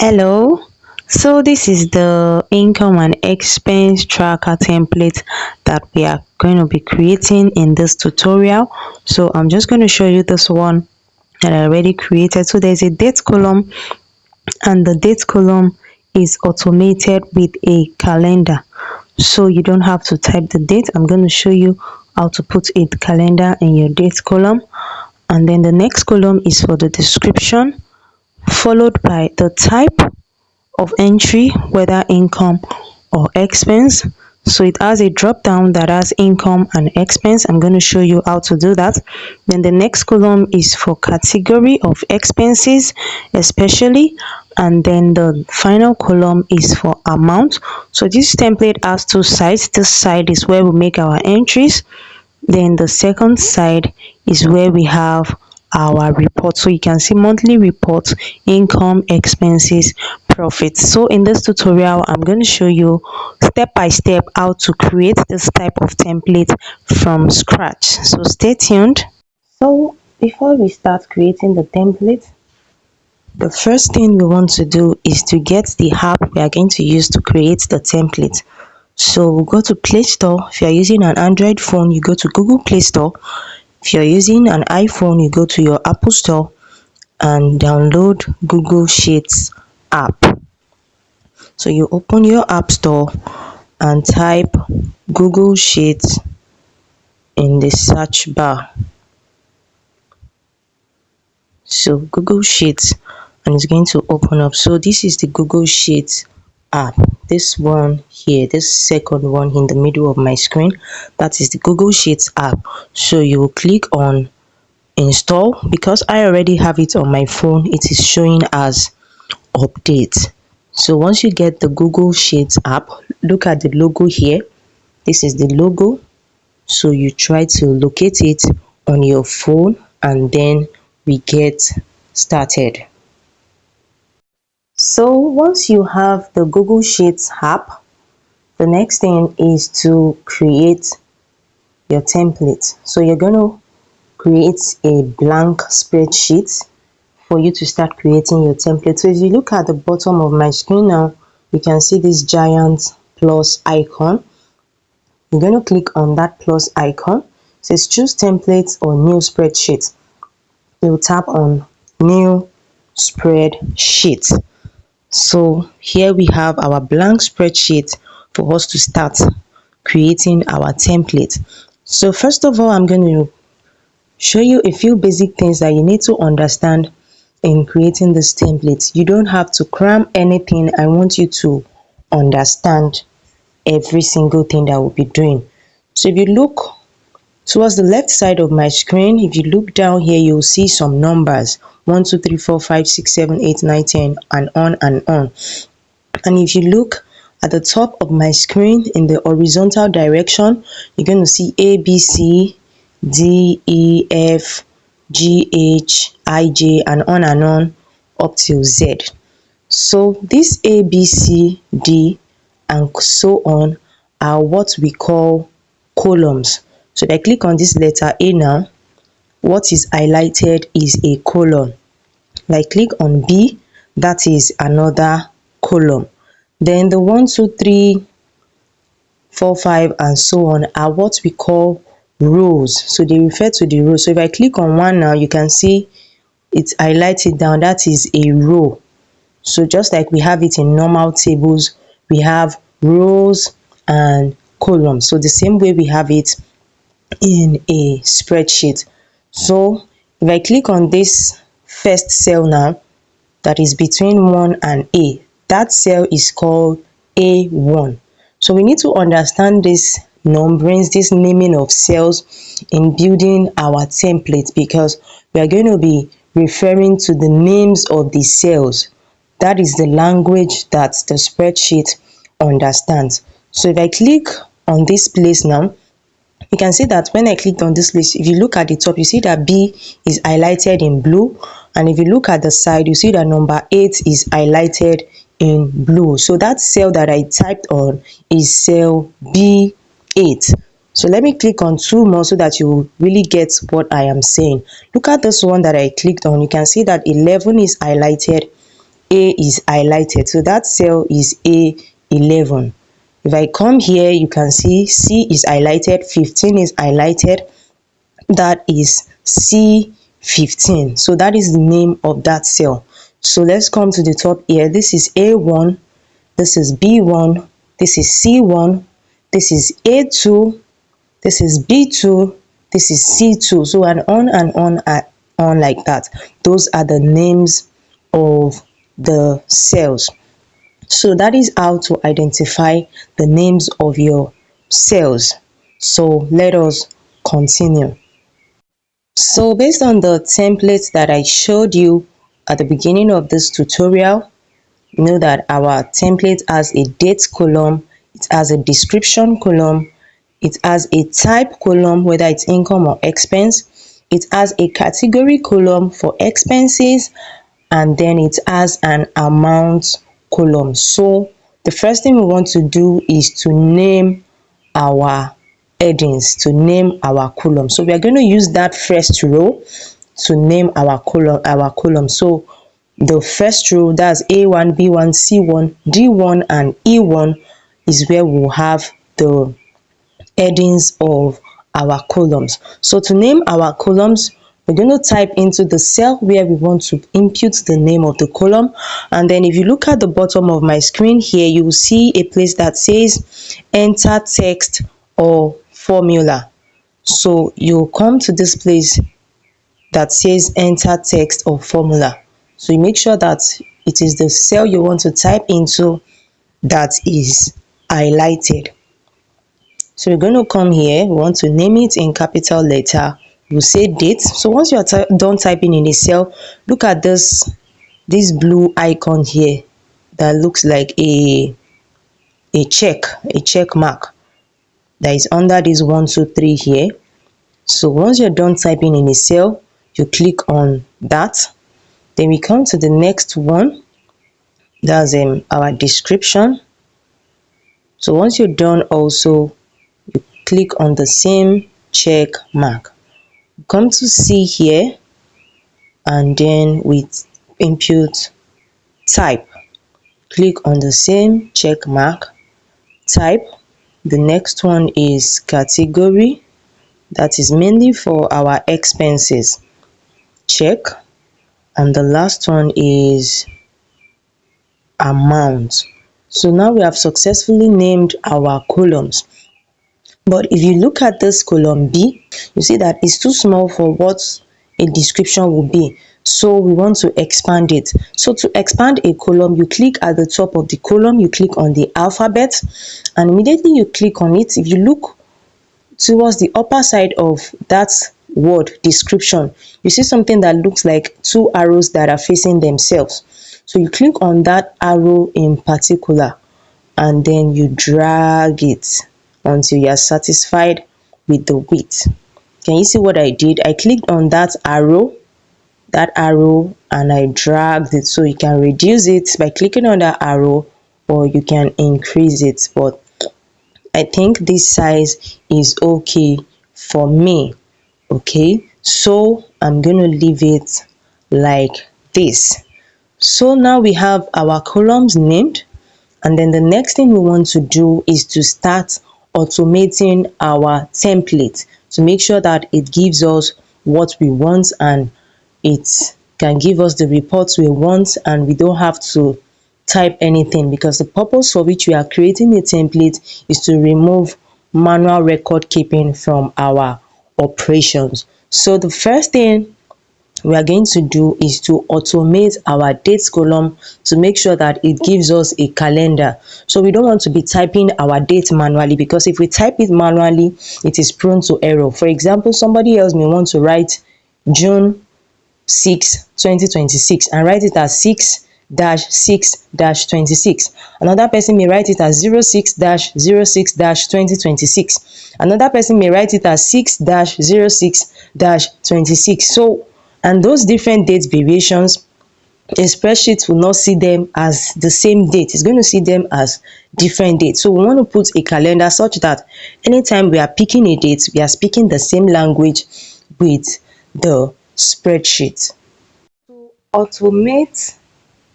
Hello. So this is the income and expense tracker template that we are going to be creating in this tutorial. So I'm just going to show you this one that I already created. So there's a date column, and the date column is automated with a calendar. So you don't have to type the date. I'm going to show you how to put a calendar in your date column. And then the next column is for the description, followed by the type of entry, whether income or expense. So it has a drop down that has income and expense. I'm going to show you how to do that. Then the next column is for category of expenses especially, and then the final column is for amount. So this template has two sides. This side is where we make our entries, then the second side is where we have our report. So you can see monthly reports, income, expenses, profits. So in this tutorial, I'm going to show you step by step how to create this type of template from scratch. So stay tuned. So before we start creating the template, the first thing we want to do is to get the app we are going to use to create the template. So we'll go to Play Store. If you're using an Android phone, you go to Google Play Store. If you're using an iPhone, you go to your Apple Store and download Google Sheets app. So you open your App Store and type Google Sheets in the search bar. So Google Sheets, and it's going to open up. So this is the Google Sheets app. This one here, this second one in the middle of my screen, that is the Google Sheets app. So you will click on install. Because I already have it on my phone, it is showing as update. So once you get the Google Sheets app, look at the logo here. This is the logo. So you try to locate it on your phone, and then we get started. So once you have the Google Sheets app, the next thing is to create your template. So you're going to create a blank spreadsheet for you to start creating your template. So if you look at the bottom of my screen now, you can see this giant plus icon. You're going to click on that plus icon. It says choose templates or new spreadsheet. You'll tap on new spreadsheet. So here we have our blank spreadsheet for us to start creating our template. So first of all, I'm going to show you a few basic things that you need to understand in creating this template. You don't have to cram anything. I want you to understand every single thing that we'll be doing. So if you look towards the left side of my screen, if you look down here, you'll see some numbers: 1 2 3 4 5 6 7 8 9 10, and on and on. And if you look at the top of my screen in the horizontal direction, you're going to see A, B, C, D, E, F, G, H, I, J, and on up till Z. So this A, B, C, D, and so on are what we call columns. So if I click on this letter A now, what is highlighted is a column. If I click on B, that is another column. Then the 1 2 3 4 5 and so on are what we call rows. So they refer to the row. So if I click on one now, you can see it's highlighted down. That is a row. So just like we have it in normal tables, we have rows and columns. So the same way we have it in a spreadsheet. So if I click on this first cell now, that is between 1 and A, that cell is called A1. So we need to understand this numberings, this naming of cells in building our template, because we are going to be referring to the names of the cells. That is the language that the spreadsheet understands. So if I click on this place now, you can see that when I clicked on this place, if you look at the top, you see that B is highlighted in blue, and if you look at the side, you see that number 8 is highlighted in blue. So that cell that I typed on is cell B8. So let me click on two more so that you will really get what I am saying. Look at this one that I clicked on. You can see that 11 is highlighted A is highlighted, so that cell is A11. If I come here, you can see C is highlighted, 15 is highlighted, that is C15. So that is the name of that cell. So let's come to the top here. This is A1, this is B1, this is C1, this is A2, this is B2, this is C2. So and on like that. Those are the names of the cells. So that is how to identify the names of your cells. So let us continue. So based on the template that I showed you at the beginning of this tutorial, you know that our template has a date column, it has a description column, it has a type column, whether it's income or expense, it has a category column for expenses, and then it has an amount column. So the first thing we want to do is to name our headings, to name our column. So we are going to use that first row to name our column. So the first row, that's A1, B1, C1, D1 and E1, is where we'll have the headings of our columns. So to name our columns, we're going to type into the cell where we want to input the name of the column, and then if you look at the bottom of my screen here, you will see a place that says enter text or formula. So you'll come to this place that says enter text or formula. So you make sure that it is the cell you want to type into that is highlighted. So we're going to come here, we want to name it in capital letter, we'll say date. So once you are done typing in a cell, look at this blue icon here that looks like a check mark that is under this 1 2 3 here. So once you're done typing in a cell, you click on that. Then we come to the next one, that's our description. So once you're done also, you click on the same check mark. Come to C here, and then with input type, click on the same check mark, type. The next one is category, that is mainly for our expenses, check. And the last one is amount. So now we have successfully named our columns. But if you look at this column B, you see that it's too small for what a description will be. So we want to expand it. So to expand a column, you click at the top of the column, you click on the alphabet, and immediately you click on it. If you look towards the upper side of that word description, you see something that looks like two arrows that are facing themselves. So you click on that arrow in particular, and then you drag it until you are satisfied with the width. Can you see what I did? I clicked on that arrow, and I dragged it. So you can reduce it by clicking on that arrow, or you can increase it, but I think this size is okay for me. Okay, so I'm gonna leave it like this. So now we have our columns named, and then the next thing we want to do is to start automating our template to make sure that it gives us what we want, and it can give us the reports we want, and we don't have to type anything, because the purpose for which we are creating a template is to remove manual record keeping from our operations. So the first thing we are going to do is to automate our dates column to make sure that it gives us a calendar. So we don't want to be typing our date manually, because if we type it manually, it is prone to error. For example, somebody else may want to write June 6, 2026 and write it as 6-6-26. Another person may write it as 06-06-2026. Another person may write it as 6-06-26. So, and those different date variations, a spreadsheet will not see them as the same date. It's going to see them as different dates. So we want to put a calendar such that anytime we are picking a date, we are speaking the same language with the spreadsheet. To automate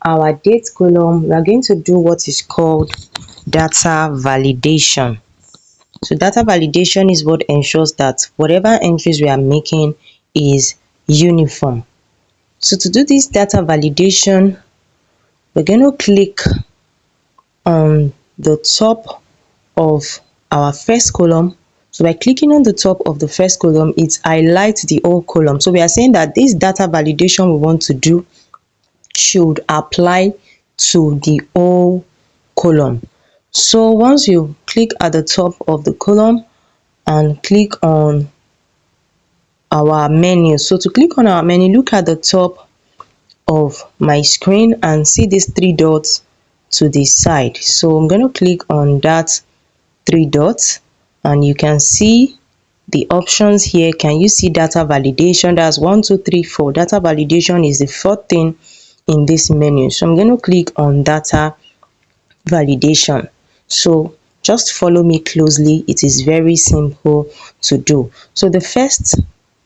our date column, we are going to do what is called data validation. So data validation is what ensures that whatever entries we are making is uniform. So to do this data validation, we're going to click on the top of our first column. So by clicking on the top of the first column, it highlights the whole column. So we are saying that this data validation we want to do should apply to the whole column. So once you click at the top of the column and click on our menu, so to click on our menu, look at the top of my screen and see these three dots to the side. So I'm going to click on that three dots and you can see the options here. Can you see data validation? That's 1 2 3 4. Data validation is the fourth thing in this menu. So I'm going to click on data validation. So just follow me closely. It is very simple to do. So the first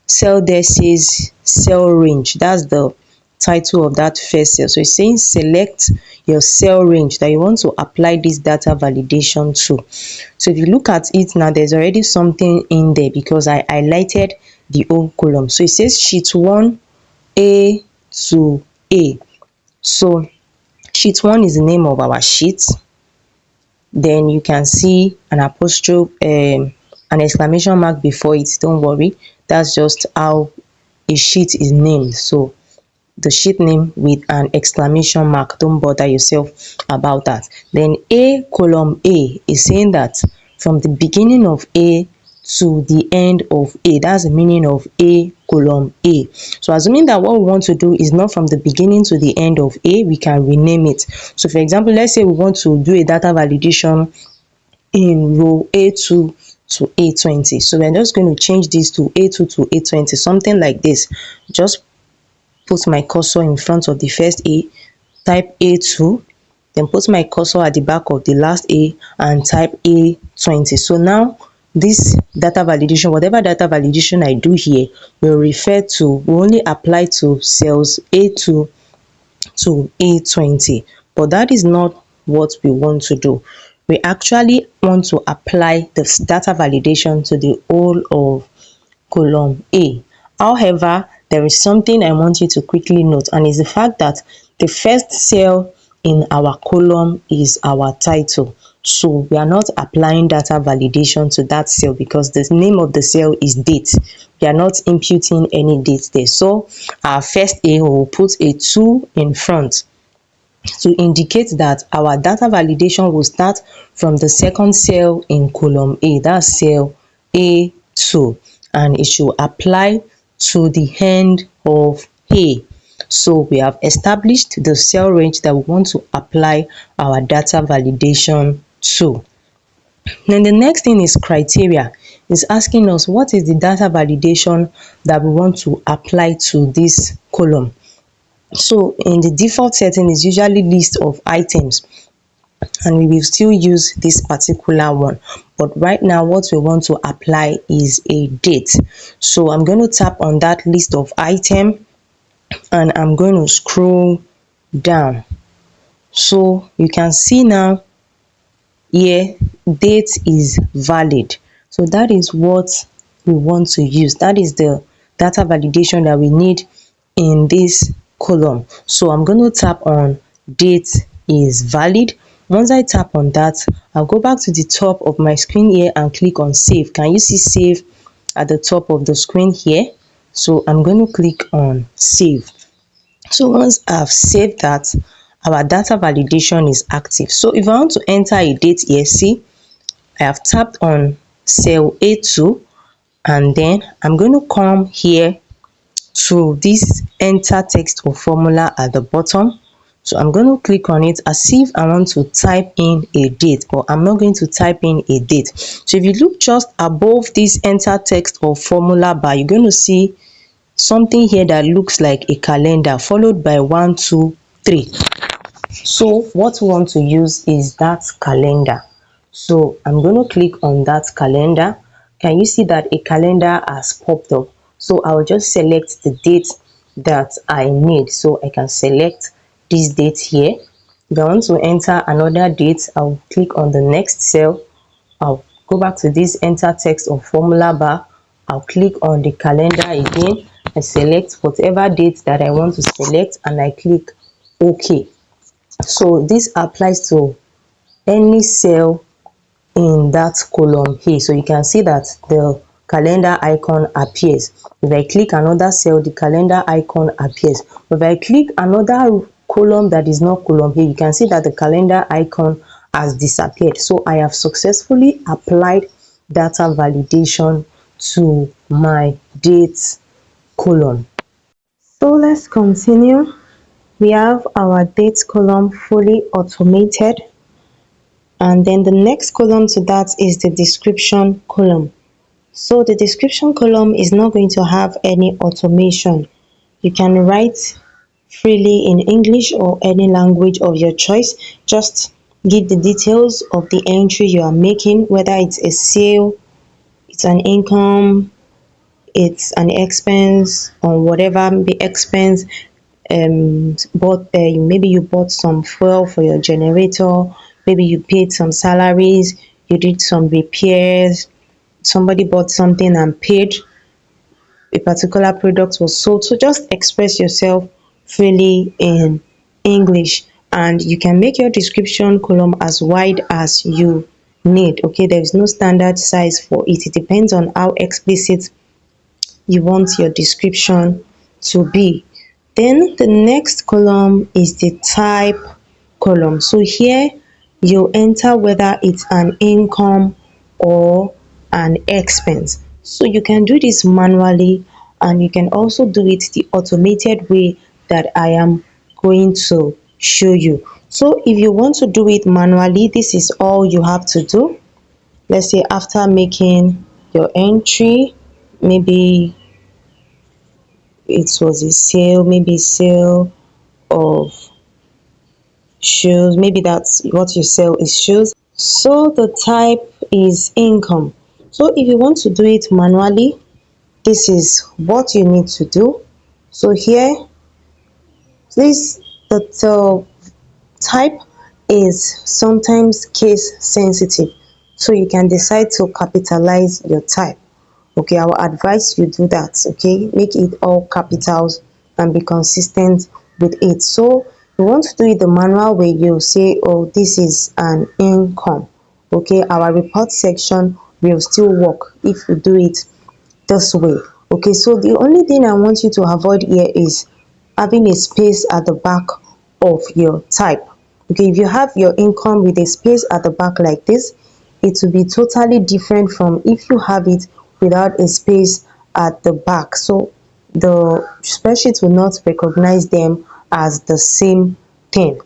cell there says cell range. That's the title of that first cell. So it's saying select your cell range that you want to apply this data validation to. So if you look at it now, there's already something in there because I highlighted the whole column. So it says sheet 1 A to A. So sheet 1 is the name of our sheet. Then you can see an apostrophe, an exclamation mark before it. Don't worry, that's just how a sheet is named. So the sheet name with an exclamation mark, don't bother yourself about that. Then A column A is saying that from the beginning of A to the end of A, that's the meaning of A column A. So assuming that what we want to do is not from the beginning to the end of A, we can rename it. So for example, let's say we want to do a data validation in row A2 to A20. So we're just going to change this to A2 to A20, something like this. Just put my cursor in front of the first A, type A2, then put my cursor at the back of the last A and type A20. So now this data validation, whatever data validation I do here, will only apply to cells A2 to A20. But that is not what we want to do. We actually want to apply the data validation to the whole of column A. However, there is something I want you to quickly note, and is the fact that the first cell in our column is our title. So we are not applying data validation to that cell because the name of the cell is date. We are not imputing any date there. So our first A will put a 2 in front to indicate that our data validation will start from the second cell in column A, that's cell A2, and it should apply to the end of A. So we have established the cell range that we want to apply our data validation to. Then the next thing is criteria. It's asking us what is the data validation that we want to apply to this column. So in the default setting is usually list of items, and we will still use this particular one, but right now what we want to apply is a date. So I'm going to tap on that list of item and I'm going to scroll down. So you can see now here date is valid. So that is what we want to use. That is the data validation that we need in this column. So I'm going to tap on date is valid. Once I tap on that, I'll go back to the top of my screen here and click on save. Can you see save at the top of the screen here? So I'm going to click on save. So once I've saved that, our data validation is active. So if I want to enter a date here, see, I have tapped on cell A2 and then I'm going to come here to this enter text or formula at the bottom. So I'm going to click on it as if I want to type in a date, but I'm not going to type in a date. So if you look just above this enter text or formula bar, you're going to see something here that looks like a calendar followed by 1 2 3. So what we want to use is that calendar. So I'm going to click on that calendar. Can you see that a calendar has popped up? So I'll just select the date that I need. So I can select this date here. If I want to enter another date, I'll click on the next cell. I'll go back to this enter text or formula bar. I'll click on the calendar again. I select whatever date that I want to select and I click OK. So this applies to any cell in that column here. So you can see that the calendar icon appears. If I click another cell, the calendar icon appears. If I click another column that is not column here, you can see that the calendar icon has disappeared. So I have successfully applied data validation to my dates column. So let's continue. We have our dates column fully automated. And then the next column to that is the description column. So the description column is not going to have any automation. You can write freely in English or any language of your choice. Just give the details of the entry you are making, whether it's a sale, it's an income, it's an expense, or whatever the expense. Maybe you bought some fuel for your generator, maybe you paid some salaries, you did some repairs, somebody bought something and paid, a particular product was sold. So just express yourself freely in English, and you can make your description column as wide as you need. Okay, there is no standard size for it. It depends on how explicit you want your description to be. Then the next column is the type column. So here you enter whether it's an income or an expense. So you can do this manually, and you can also do it the automated way that I am going to show you. So if you want to do it manually, this is all you have to do. Let's say after making your entry, maybe it was a sale, maybe sale of shoes, maybe that's what you sell is shoes. So the type is income. So if you want to do it manually, this is what you need to do. So here, please, the type is sometimes case sensitive, so you can decide to capitalize your type. Okay, I will advise you do that. Okay, make it all capitals and be consistent with it. So you want to do it the manual way, you say, oh, this is an income. Okay, our report section will still work if you do it this way. Okay, so the only thing I want you to avoid here is having a space at the back of your type. Okay, if you have your income with a space at the back like this, it will be totally different from if you have it without a space at the back. So the spreadsheet will not recognize them as the same thing.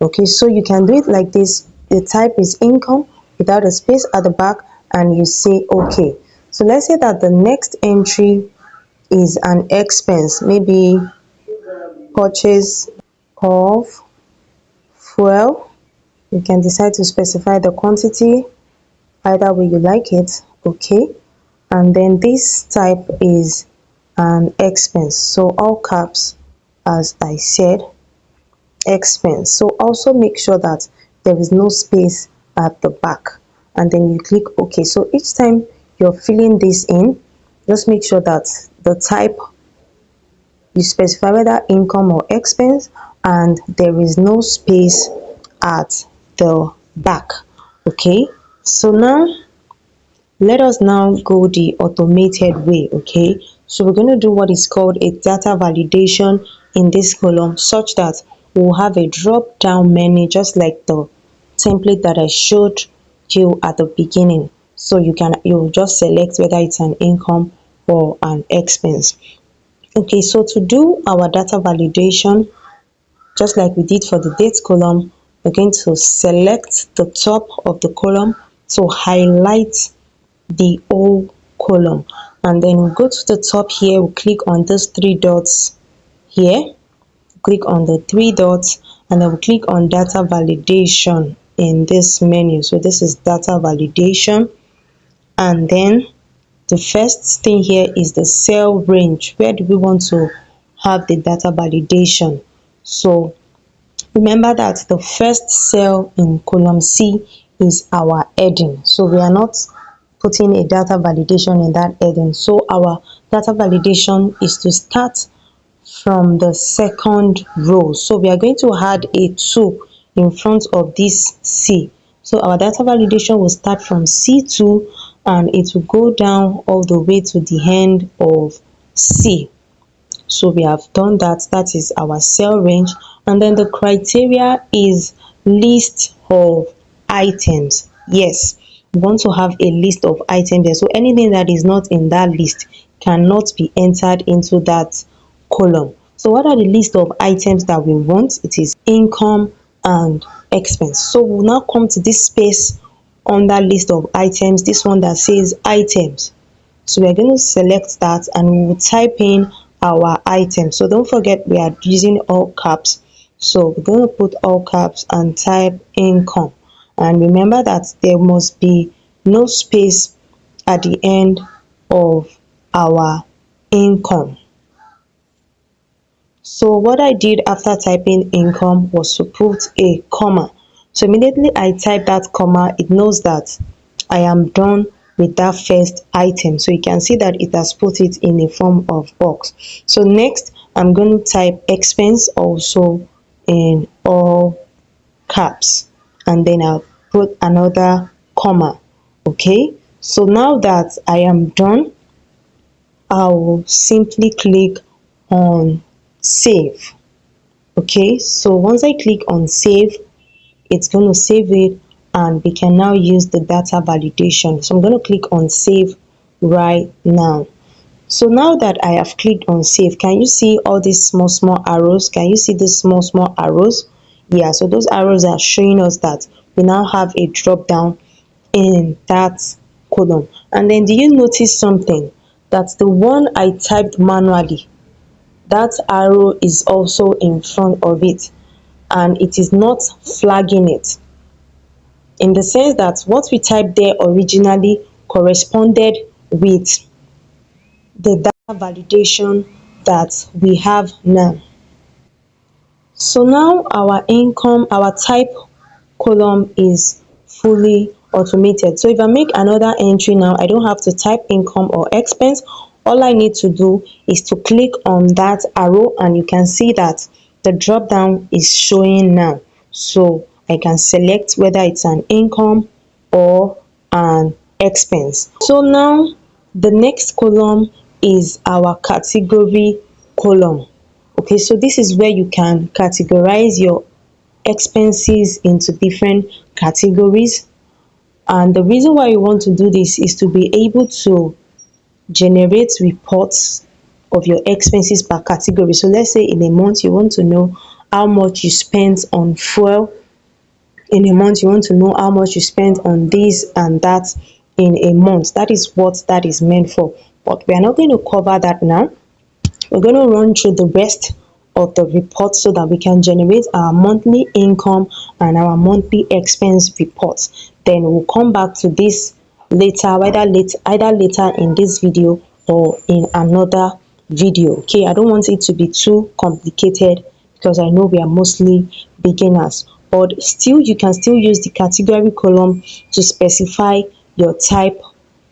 Okay, so you can do it like this. The type is income without a space at the back, and you say okay. So let's say that the next entry is an expense, maybe purchase of fuel. You can decide to specify the quantity either way you like it. Okay, and then this type is an expense, so all caps, as I said, expense. So also make sure that there is no space at the back, and then you click OK. So each time you're filling this in, just make sure that the type you specify whether income or expense, and there is no space at the back. Okay, so now let us now go the automated way. Okay, so we're going to do what is called a data validation in this column, such that we'll have a drop down menu just like the template that I showed you at the beginning. So you'll just select whether it's an income or an expense. Okay, so to do our data validation, just like we did for the dates column, we're going to select the top of the column to highlight the whole column, and then we'll go to the top here. We'll click on these three dots here, click on the three dots, and then we'll click on data validation in this menu. So this is data validation, and then the first thing here is the cell range. Where do we want to have the data validation? So Remember that the first cell in column C is our heading, so we are not putting a data validation in that heading. So our data validation is to start from the second row. So we are going to add a 2 in front of this C. So our data validation will start from C2 and it will go down all the way to the end of C. So we have done that. That is our cell range. And then the criteria is list of items. Yes, we want to have a list of items there. So anything that is not in that list cannot be entered into that column. So what are the list of items that we want? It is income and expense. So we'll now come to this space under list of items, this one that says items. So we're going to select that and we will type in our item. So don't forget we are using all caps. So we're going to put all caps and type income. And remember that there must be no space at the end of our income. So what I did after typing income was to put a comma. So immediately I type that comma, it knows that I am done with that first item. So you can see that it has put it in a form of box. So next I'm going to type expense also in all caps, and then I'll put another comma. Okay, so now that I am done, I will simply click on save. Okay, so once I click on save, it's going to save it and we can now use the data validation. So I'm going to click on save right now. So now that I have clicked on save, can you see all these small arrows? Can you see these small arrows? Yeah, so those arrows are showing us that we now have a drop down in that column. And then do you notice something? That the one I typed manually, that arrow is also in front of it and it is not flagging it, in the sense that what we typed there originally corresponded with the data validation that we have now. So now our income, our type column is fully automated. So if I make another entry now, I don't have to type income or expense. All I need to do is to click on that arrow and you can see that the drop down is showing now. So I can select whether it's an income or an expense. So now the next column is our category column. Okay, so this is where you can categorize your expenses into different categories. And the reason why you want to do this is to be able to generate reports of your expenses per category. So let's say in a month you want to know how much you spent on fuel. In a month you want to know how much you spent on this and that in a month. That is what that is meant for. But we are not going to cover that now. We're going to run through the rest of the report so that we can generate our monthly income and our monthly expense reports. Then we'll come back to this later, either later in this video or in another video. Okay, I don't want it to be too complicated because I know we are mostly beginners, but still you can still use the category column to specify your type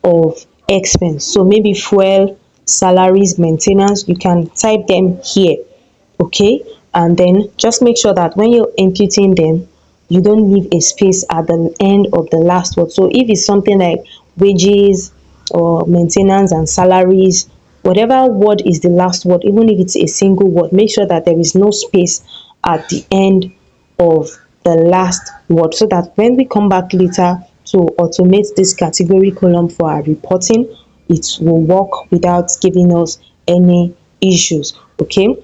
of expense. So maybe fuel, salaries, maintenance, you can type them here. Okay, and then just make sure that when you're inputting them, you don't leave a space at the end of the last word. So if it's something like wages or maintenance and salaries, whatever word is the last word, even if it's a single word, make sure that there is no space at the end of the last word, so that when we come back later to automate this category column for our reporting, it will work without giving us any issues. Okay,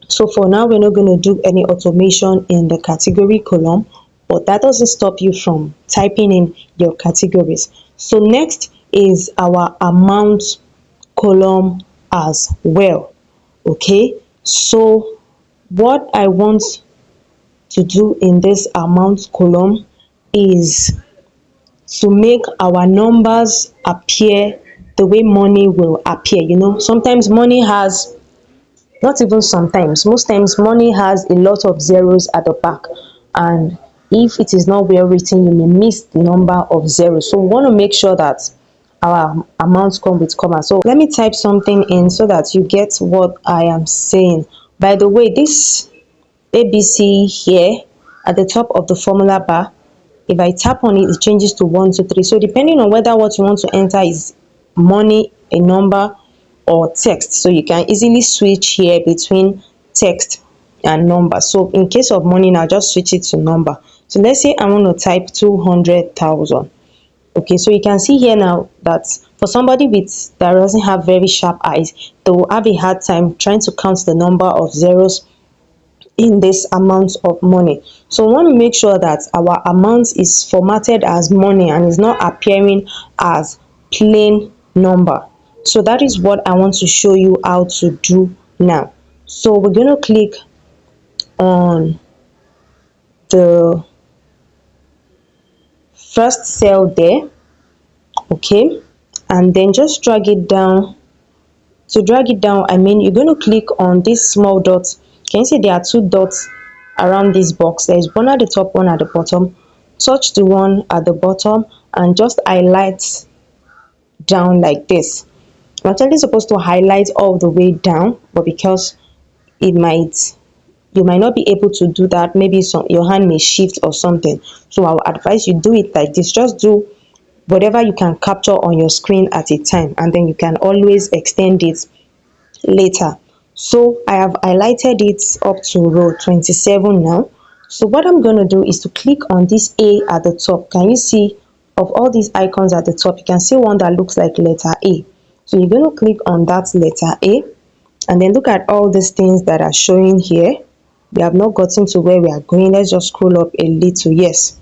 so for now we're not going to do any automation in the category column, but that doesn't stop you from typing in your categories. So next is our amount column as well. Okay, so what I want to do in this amount column is to make our numbers appear the way money will appear. You know, sometimes money has Not even sometimes, most times money has a lot of zeros at the back, and if it is not well written you may miss the number of zeros. So we want to make sure that our amounts come with comma. So let me type something in so that you get what I am saying. By the way, this ABC here at the top of the formula bar, if I tap on it, it changes to 1, 2, 3. So depending on whether what you want to enter is money, a number, or text, so you can easily switch here between text and number. So in case of money now, just switch it to number. So let's say I want to type 200,000. Okay, so you can see here now that for somebody with that doesn't have very sharp eyes, they will have a hard time trying to count the number of zeros in this amount of money. So we want to make sure that our amount is formatted as money and is not appearing as plain number. So that is what I want to show you how to do now. So we're going to click on the first cell there, okay, and then just drag it down. To drag it down, I mean, you're going to click on this small dot. Can you see there are two dots around this box? There is one at the top, one at the bottom. Touch the one at the bottom and just highlight down like this. I'm actually supposed to highlight all the way down, but because it might, you might not be able to do that, maybe your hand may shift or something, so I will advise you do it like this. Just do whatever you can capture on your screen at a time, and then you can always extend it later. So I have highlighted it up to row 27 now. So what I'm going to do is to click on this A at the top. Can you see, of all these icons at the top, you can see one that looks like letter A. So you're going to click on that letter A, and then look at all these things that are showing here. We have not gotten to where we are going. Let's just scroll up a little. Yes,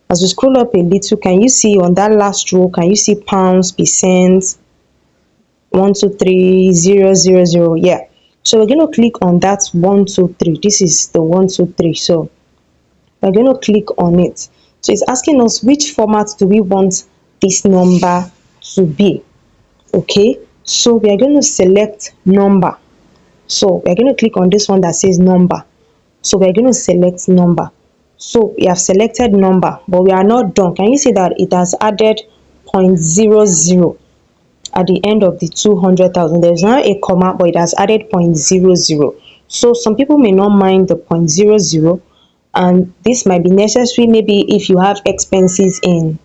as we scroll up a little, can you see on that last row, can you see pounds, percent, 1, 2, 3, 0, 0, 0? Yeah, so we're going to click on that 1, 2, 3. This is the 1, 2, 3. So we're going to click on it. So it's asking us which format do we want this number to be. Okay, so we are going to select number. So we're going to click on this one that says number. So we're going to select number. So we have selected number, but we are not done. Can you see that it has added 0.00 at the end of the 200,000? There's not a comma, but it has added 0.00. So some people may not mind the 0.00, and this might be necessary maybe if you have expenses in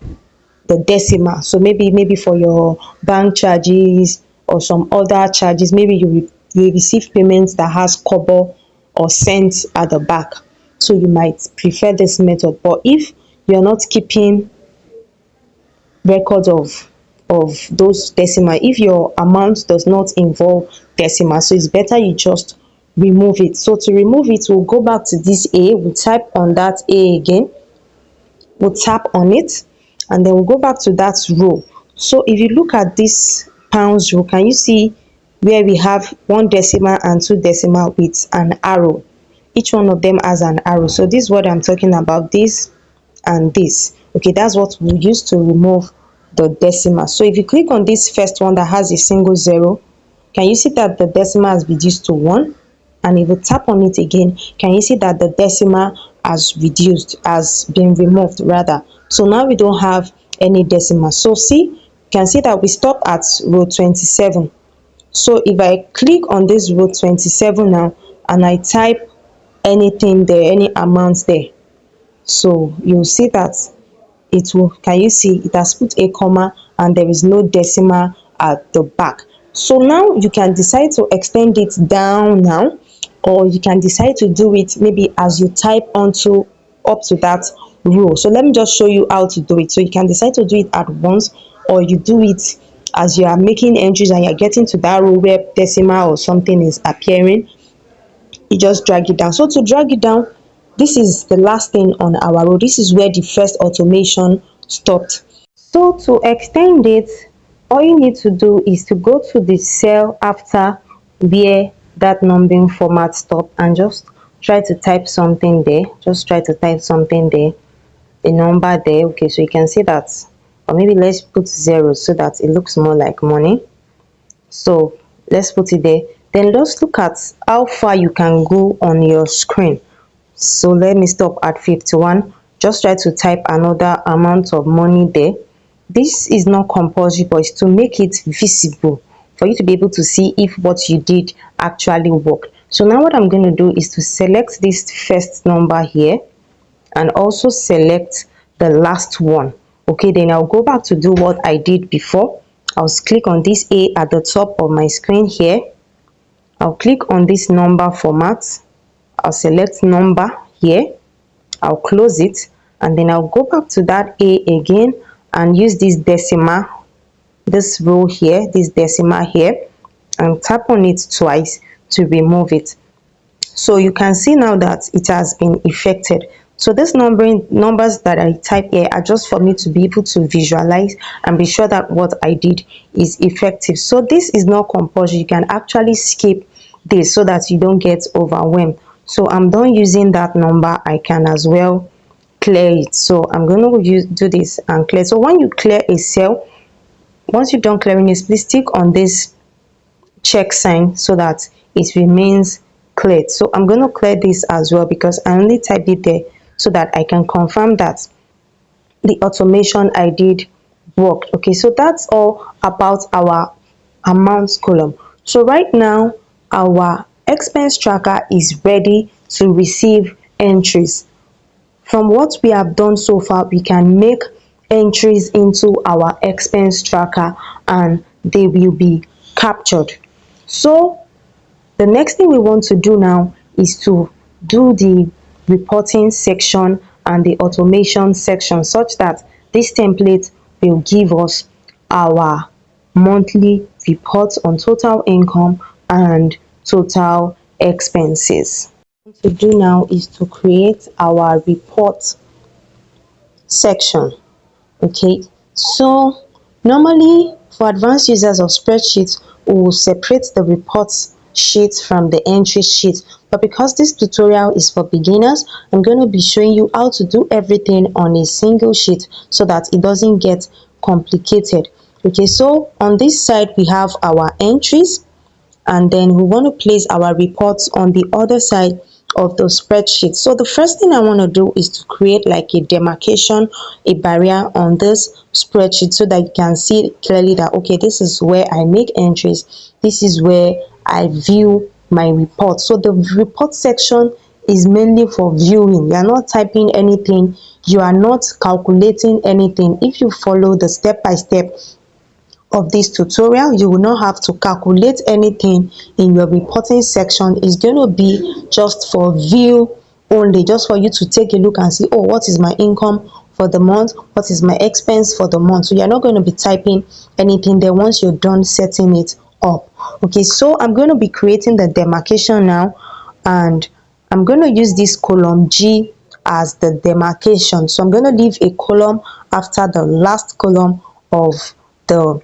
the decimal. So maybe for your bank charges or some other charges, maybe you receive payments that has kobo or cents at the back, so you might prefer this method. But if you're not keeping records of those decimal, if your amount does not involve decimal, so it's better you just remove it. So to remove it, we'll go back to this A, we'll type on that A again, we'll tap on it, and then we'll go back to that row. So if you look at this pounds row, can you see where we have one decimal and two decimal with an arrow? Each one of them has an arrow. So this is what I'm talking about, this and this. Okay, that's what we use to remove the decimal. So if you click on this first one that has a single zero, can you see that the decimal has reduced to 1? And if you tap on it again, can you see that the decimal has reduced, has been removed rather? So now we don't have any decimal. So see, you can see that we stop at row 27. So if I click on this row 27 now and I type anything there, any amount there, so you'll see that it will, can you see it has put a comma and there is no decimal at the back. So now you can decide to extend it down now, or you can decide to do it maybe as you type onto up to that row. So let me just show you how to do it. So you can decide to do it at once, or you do it as you are making entries and you're getting to that row where decimal or something is appearing. You just drag it down. So to drag it down, this is the last thing on our row. This is where the first automation stopped. So to extend it, all you need to do is to go to the cell after where that numbering format stopped and just try to type something there. Just try to type something there, a number there. Okay, so you can see that, or maybe let's put 0 so that it looks more like money. So let's put it there. Then just look at how far you can go on your screen. So let me stop at 51. Just try to type another amount of money there. This is not compulsory, but it's to make it visible for you to be able to see if what you did actually worked. So now what I'm going to do is to select this first number here and also select the last one. Okay, then I'll go back to do what I did before. I'll click on this A at the top of my screen here. I'll click on this number format. I'll select number here. I'll close it, and then I'll go back to that A again and use this decimal, this row here, this decimal here, and tap on it twice to remove it. So you can see now that it has been effected. So these numbers that I type here are just for me to be able to visualize and be sure that what I did is effective. So this is not compulsory. You can actually skip this so that you don't get overwhelmed. So I'm done using that number. I can as well clear it. So I'm going to do this and clear. So when you clear a cell, once you're done clearing it, please click on this check sign so that it remains cleared. So I'm going to clear this as well because I only typed it there so that I can confirm that the automation I did worked. Okay, so that's all about our amounts column. So right now our expense tracker is ready to receive entries. From what we have done so far, we can make entries into our expense tracker and they will be captured. So the next thing we want to do now is to do the reporting section and the automation section such that this template will give us our monthly report on total income and total expenses. What to do now is to create our report section. Okay, so normally for advanced users of spreadsheets, we will separate the reports sheet from the entry sheet, but because this tutorial is for beginners, I'm going to be showing you how to do everything on a single sheet so that it doesn't get complicated. Okay, so on this side we have our entries, and then we want to place our reports on the other side of the spreadsheet. So the first thing I want to do is to create like a demarcation, a barrier on this spreadsheet so that you can see clearly that okay, this is where I make entries, this is where I view my report. So the report section is mainly for viewing. You are not typing anything, you are not calculating anything. If you follow the step-by-step of this tutorial, you will not have to calculate anything in your reporting section. It's going to be just for view only, just for you to take a look and see, oh, what is my income for the month, what is my expense for the month. So you're not going to be typing anything there once you're done setting it up. Okay, so I'm going to be creating the demarcation now, and I'm going to use this column G as the demarcation. So I'm going to leave a column after the last column of the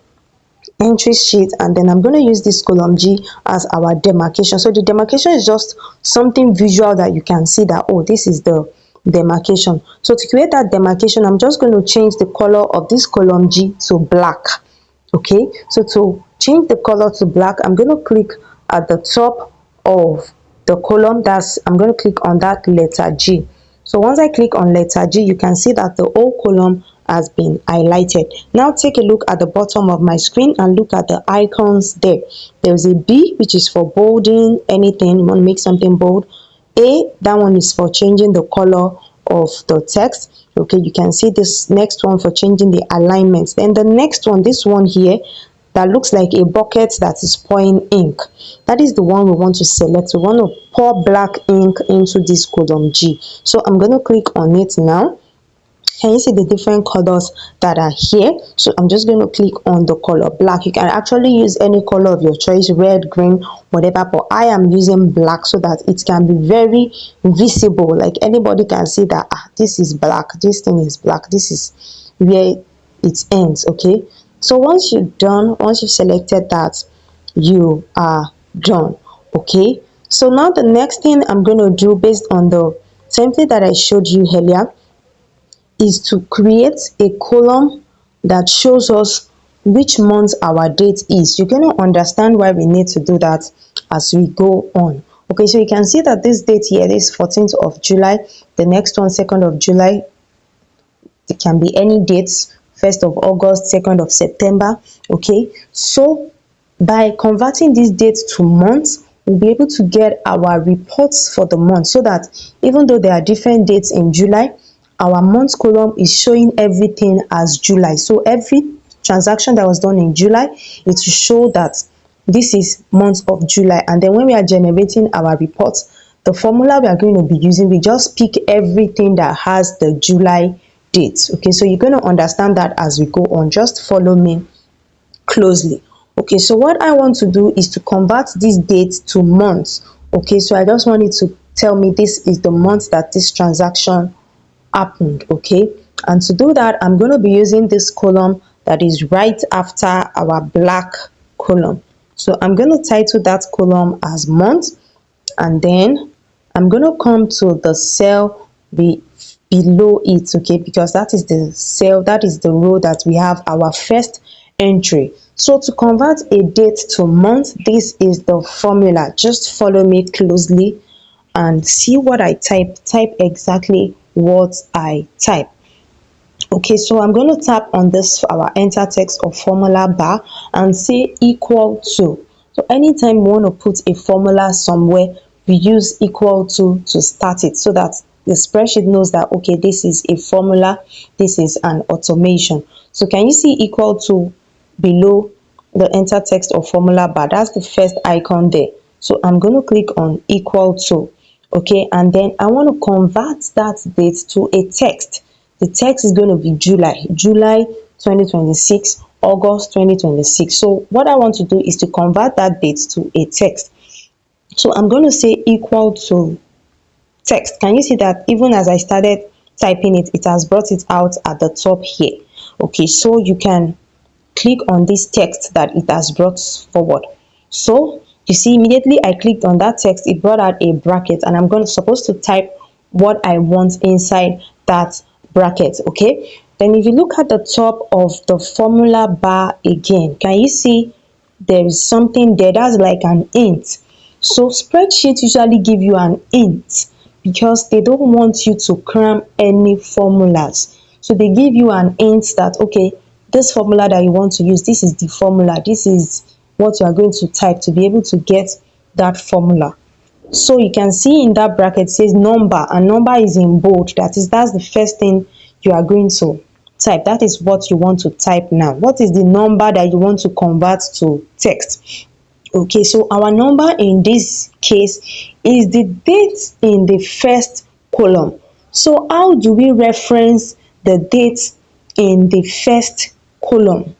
entry sheet, and then I'm going to use this column G as our demarcation. So the demarcation is just something visual that you can see that, oh, this is the demarcation. So to create that demarcation, I'm just going to change the color of this column G to black. Okay, so to change the color to black, I'm going to click at the top of the column. I'm going to click on that letter G. So once I click on letter G, you can see that the whole column has been highlighted. Now take a look at the bottom of my screen and look at the icons there. There's a B, which is for bolding anything. You want to make something bold. A, that one is for changing the color of the text. Okay, you can see this next one for changing the alignments. Then the next one, this one here, that looks like a bucket that is pouring ink. That is the one we want to select. We want to pour black ink into this column G. So I'm going to click on it now. Can you see the different colors that are here? So I'm just going to click on the color black. You can actually use any color of your choice, red, green, whatever, but I am using black so that it can be very visible. Like anybody can see that this is black, this thing is black, this is where it ends. Okay, so once you're done, once you've selected that, you are done. Okay, so now the next thing I'm going to do based on the template that I showed you earlier is to create a column that shows us which month our date is. You're going to understand why we need to do that as we go on. Okay, so you can see that this date here, this 14th of July, the next one 2nd of July, it can be any dates, 1st of August, 2nd of September. Okay, so by converting these dates to months, we'll be able to get our reports for the month, so that even though there are different dates in July, our month column is showing everything as July. So every transaction that was done in July, it will show that this is month of July. And then when we are generating our reports, the formula we are going to be using, we just pick everything that has the July date. Okay, so you're going to understand that as we go on. Just follow me closely. Okay, so what I want to do is to convert this date to months. Okay, so I just want you to tell me this is the month that this transaction happened. Okay, and to do that, I'm going to be using this column that is right after our black column. So I'm going to title that column as month, and then I'm going to come to the cell below it. Okay, because that is the cell, that is the row that we have our first entry. So to convert a date to month, this is the formula. Just follow me closely and see what I type exactly what I type. Okay, so I'm going to tap on this our enter text or formula bar and say equal to. So anytime we want to put a formula somewhere, we use equal to start it, so that the spreadsheet knows that okay, this is a formula, this is an automation. So can you see equal to below the enter text or formula bar? That's the first icon there. So I'm going to click on equal to. Okay, and then I want to convert that date to a text. The text is going to be July 2026, August 2026. So what I want to do is to convert that date to a text. So I'm going to say equal to text. Can you see that even as I started typing it, it has brought it out at the top here? Okay, so you can click on this text that it has brought forward. So you see, immediately I clicked on that text, it brought out a bracket, and I'm supposed to type what I want inside that bracket. Okay, then if you look at the top of the formula bar again, can you see there is something there that's like an int? So spreadsheets usually give you an int because they don't want you to cram any formulas. So they give you an int that okay, this formula that you want to use, this is the formula, this is what you are going to type to be able to get that formula. So you can see in that bracket says number, and number is in bold. That's the first thing you are going to type. That is what you want to type now. What is the number that you want to convert to text? Okay, so our number in this case is the date in the first column. So how do we reference the date in the first column?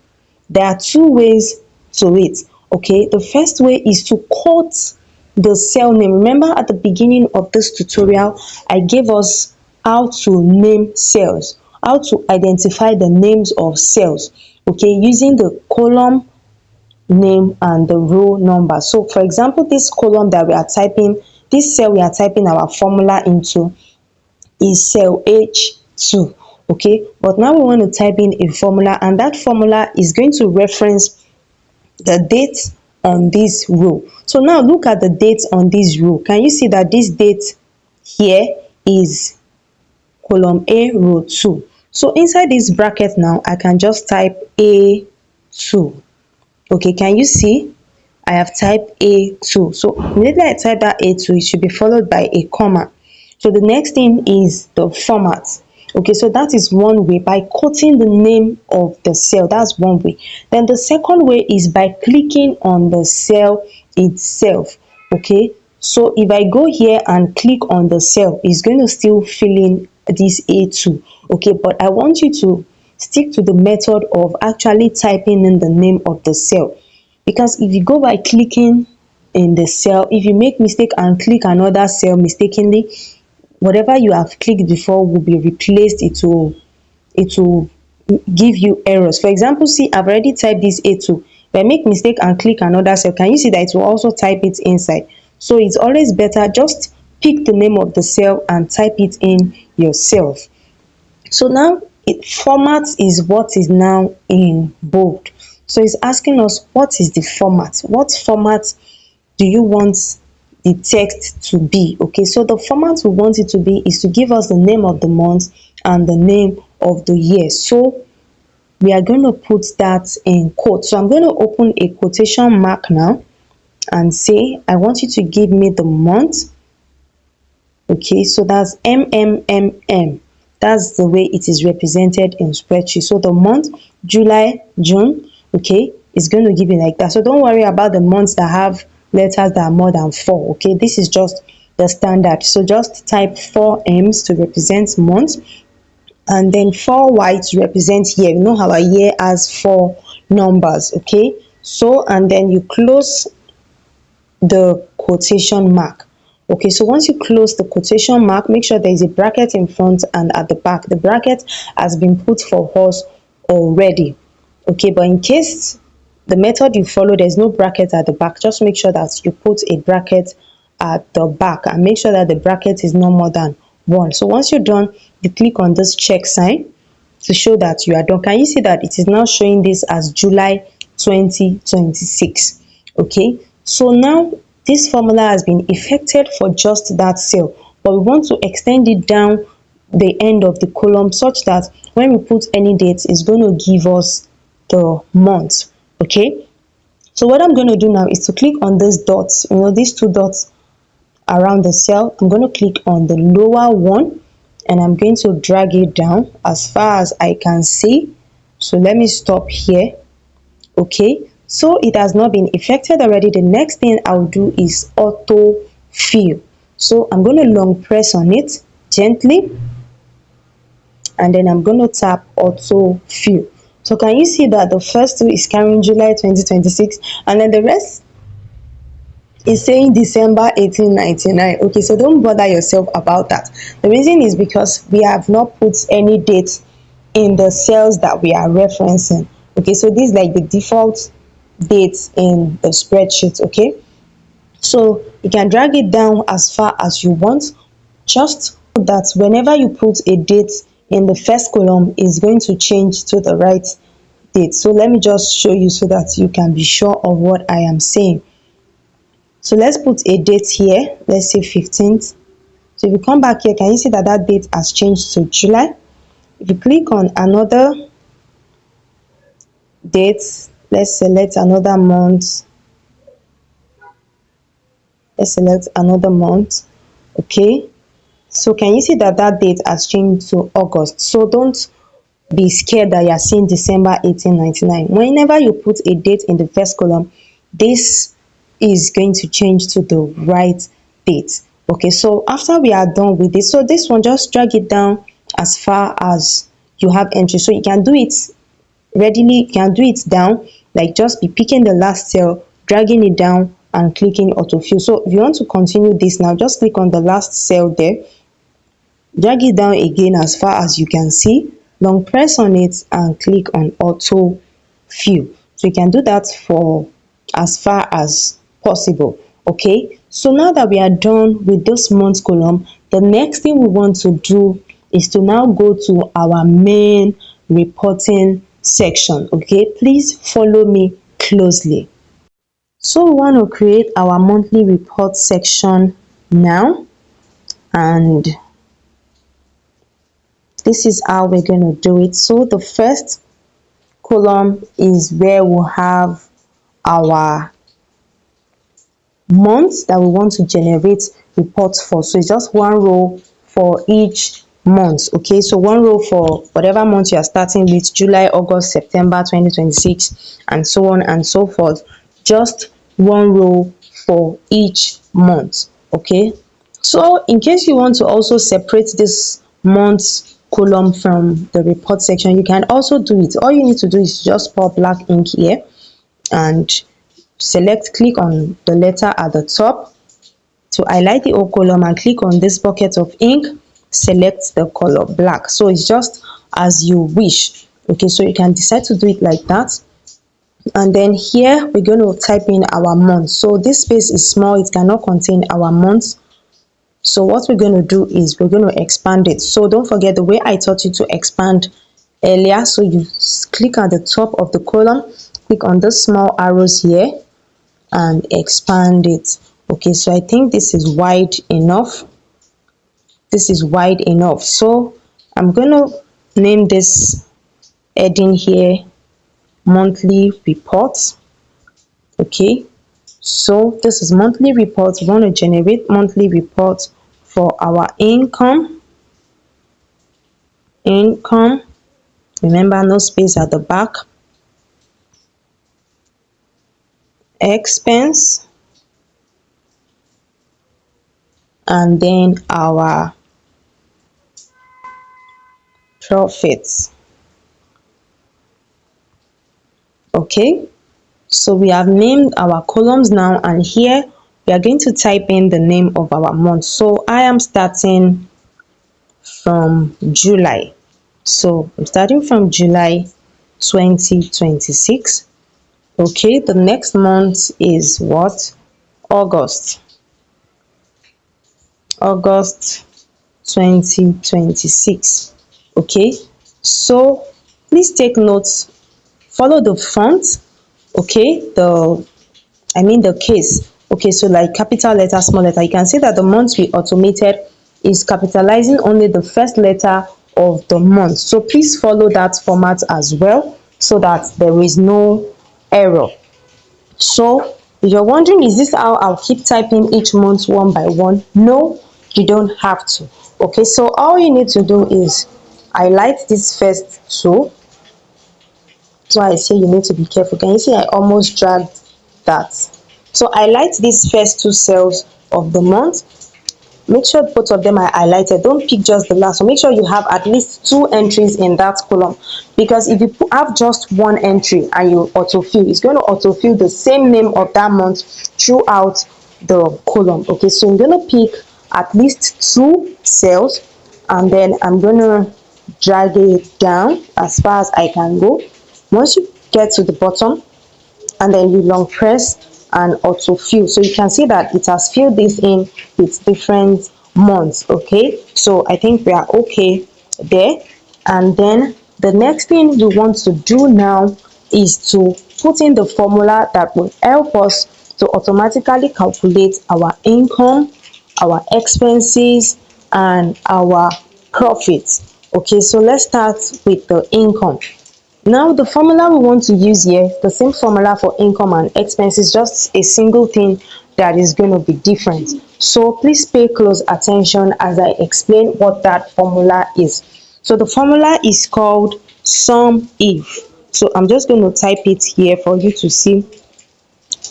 There are two ways to it. Okay, the first way is to quote the cell name. Remember at the beginning of this tutorial, I gave us how to name cells, how to identify the names of cells, okay, using the column name and the row number. So for example, this column that we are typing, this cell we are typing our formula into is cell H2. Okay, but now we want to type in a formula, and that formula is going to reference the date on this row. So now look at the date on this row. Can you see that this date here is column A, row 2? So inside this bracket now, I can just type A2. Okay, can you see? I have typed A2. So immediately I type that A2, it should be followed by a comma. So the next thing is the format. Okay, so that is one way, by quoting the name of the cell. That's one way. Then the second way is by clicking on the cell itself. Okay, so if I go here and click on the cell, it's going to still fill in this A2. Okay, but I want you to stick to the method of actually typing in the name of the cell, because if you go by clicking in the cell, if you make mistake and click another cell mistakenly, whatever you have clicked before will be replaced. It will give you errors. For example, see, I've already typed this A2. If I make mistake and click another cell, can you see that it will also type it inside? So it's always better just pick the name of the cell and type it in yourself. So now format is what is now in bold. So it's asking us what is the format, what format do you want the text to be? Okay, so the format we want it to be is to give us the name of the month and the name of the year. So we are going to put that in quotes. So I'm going to open a quotation mark now and say I want you to give me the month. Okay, so that's MMMM. That's the way it is represented in spreadsheet. So the month July, June, okay, is going to give you like that. So don't worry about the months that have letters that are more than 4. Okay, this is just the standard. So just type 4 M's to represent month, and then 4 Y to represent year. You know our year has 4 numbers. Okay, so and then you close the quotation mark. Okay, so once you close the quotation mark, make sure there is a bracket in front and at the back. The bracket has been put for us already. Okay, but in case the method you follow there's no bracket at the back, just make sure that you put a bracket at the back and make sure that the bracket is no more than 1. So once you're done, you click on this check sign to show that you are done. Can you see that it is now showing this as July 2026? Okay, so now this formula has been effected for just that cell, but we want to extend it down the end of the column such that when we put any date, it's going to give us the month. Okay, so what I'm going to do now is to click on these dots, these 2 dots around the cell. I'm going to click on the lower one and I'm going to drag it down as far as I can see. So let me stop here. Okay, so it has not been effected already. The next thing I'll do is auto fill. So I'm going to long press on it gently and then I'm going to tap auto fill. So can you see that the first 2 is carrying July 2026 and then the rest is saying December 1899. Okay, so don't bother yourself about that. The reason is because we have not put any date in the cells that we are referencing. Okay, so this is like the default dates in the spreadsheet. Okay, so you can drag it down as far as you want. Just that whenever you put a date in the first column, is going to change to the right date. So let me just show you so that you can be sure of what I am saying. So let's put a date here. Let's say 15th. So if you come back here, can you see that that date has changed to July? If you click on another date, let's select another month. Let's select another month. Okay, so can you see that that date has changed to August? So don't be scared that you are seeing December 1899. Whenever you put a date in the first column, this is going to change to the right date. Okay, so after we are done with this, so this one, just drag it down as far as you have entry. So you can do it readily, you can do it down, like just be picking the last cell, dragging it down and clicking autofill. So if you want to continue this now, just click on the last cell there, drag it down again as far as you can see, long press on it and click on auto fill. So you can do that for as far as possible. Okay, so now that we are done with this month column, the next thing we want to do is to now go to our main reporting section. Okay, please follow me closely. So we want to create our monthly report section now, and this is how we're going to do it. So the first column is where we'll have our months that we want to generate reports for. So it's just one row for each month. Okay, so one row for whatever month you are starting with, July, August, September 2026, and so on and so forth. Just one row for each month. Okay, so in case you want to also separate this month column from the report section, you can also do it. All you need to do is just pour black ink here and click on the letter at the top to highlight the whole column and click on this bucket of ink, select the color black. So it's just as you wish. Okay, so you can decide to do it like that. And then here we're going to type in our month. So this space is small, it cannot contain our months. So what we're going to do is we're going to expand it. So don't forget the way I taught you to expand earlier. So you click at the top of the column, click on the small arrows here, and expand it. Okay, so I think this is wide enough. This is wide enough. So I'm gonna name this heading here monthly reports. Okay, so this is monthly reports. We want to generate monthly reports for our income. Remember, no space at the back. Expense, and then our profits. Okay, so we have named our columns now, and here we are going to type in the name of our month. So I am starting from July. So I'm starting from July 2026. Okay, the next month is what? August. August 2026. Okay, so please take notes, follow the font. Okay, the case. Okay, so like capital letter, small letter, you can see that the month we automated is capitalizing only the first letter of the month. So please follow that format as well, so that there is no error. So if you're wondering, is this how I'll keep typing each month one by one? No, you don't have to. Okay, so all you need to do is highlight this first two. So I say you need to be careful. Can you see I almost dragged that? So highlight these first two cells of the month. Make sure both of them are highlighted. Don't pick just the last one. Make sure you have at least two entries in that column, because if you have just one entry and you autofill, it's going to autofill the same name of that month throughout the column. Okay, so I'm going to pick at least two cells, and then I'm going to drag it down as far as I can go. Once you get to the bottom, and then you long press and autofill, so you can see that it has filled this in with different months. Okay, so I think we are okay there. And then the next thing we want to do now is to put in the formula that will help us to automatically calculate our income, our expenses, and our profits. Okay, so let's start with the income. Now the formula we want to use here, the same formula for income and expenses, just a single thing that is going to be different. So please pay close attention as I explain what that formula is. So the formula is called sum if. So I'm just going to type it here for you to see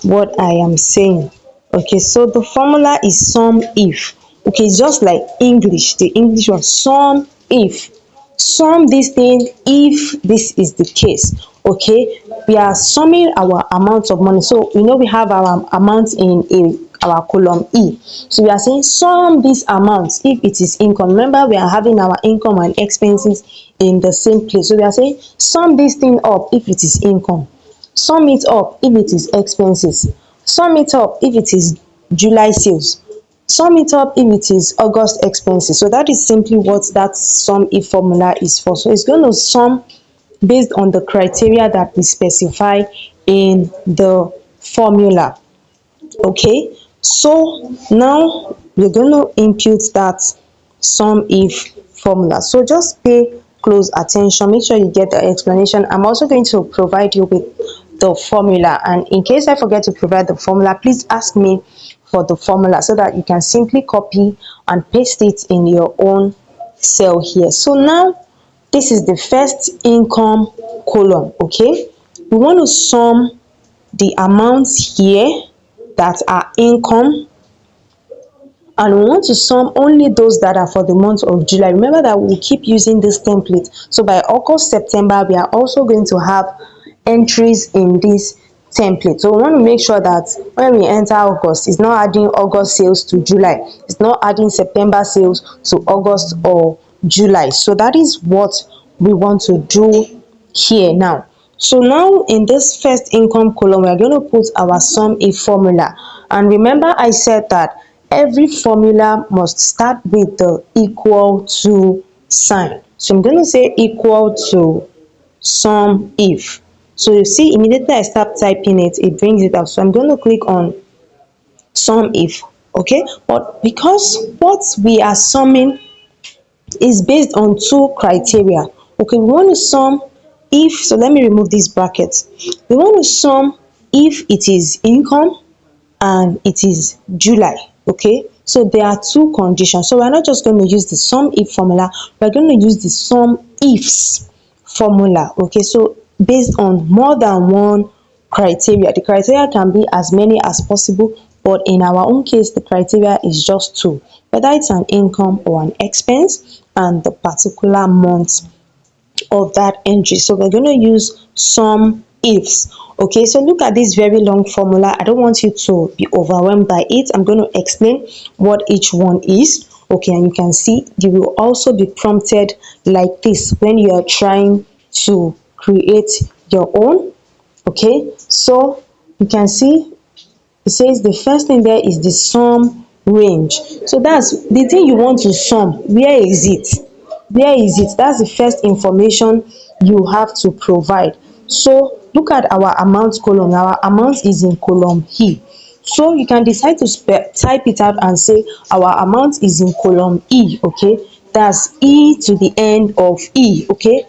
what I am saying. Okay, so the formula is sum if. Okay, it's just like English, the English one, sum if. Sum this thing if this is the case. Okay, we are summing our amount of money. So you know we have our amount in our column E. So we are saying sum this amount if it is income. Remember, we are having our income and expenses in the same place. So we are saying sum this thing up if it is income. Sum it up if it is expenses. Sum it up if it is July sales. Sum it up if it is August expenses. So that is simply what that sum if formula is for. So it's going to sum based on the criteria that we specify in the formula. Okay, so now we're going to impute that sum if formula. So just pay close attention, make sure you get the explanation. I'm also going to provide you with the formula, and in case I forget to provide the formula, please ask me for the formula so that you can simply copy and paste it in your own cell here. So now this is the first income column. Okay, we want to sum the amounts here that are income, and we want to sum only those that are for the month of July. Remember that we'll keep using this template, so by August, September, we are also going to have entries in this template. So we want to make sure that when we enter August, it's not adding August sales to July, it's not adding September sales to August or July. So that is what we want to do here now. So now in this first income column, we are going to put our sum if formula. And remember, I said that every formula must start with the equal to sign. So I'm going to say equal to sum if. So you see, immediately I start typing it, it brings it up. So I'm going to click on sum if. Okay, but because what we are summing is based on two criteria. Okay, we want to sum if, so let me remove this bracket. We want to sum if it is income and it is July. Okay, so there are two conditions. So we're not just going to use the sum if formula, we're going to use the sum ifs formula. Okay, so based on more than one criteria. The criteria can be as many as possible, but in our own case the criteria is just two, whether it's an income or an expense and the particular month of that entry. So we're going to use some ifs. Okay, so look at this very long formula. I don't want you to be overwhelmed by it. I'm going to explain what each one is. Okay, and you can see you will also be prompted like this when you are trying to create your own. Okay, so you can see it says the first thing there is the sum range. So that's the thing you want to sum. Where is it? Where is it? That's the first information you have to provide. So look at our amount column. Our amount is in column E. So you can decide to type it out and say our amount is in column E. Okay, that's E to the end of E. Okay,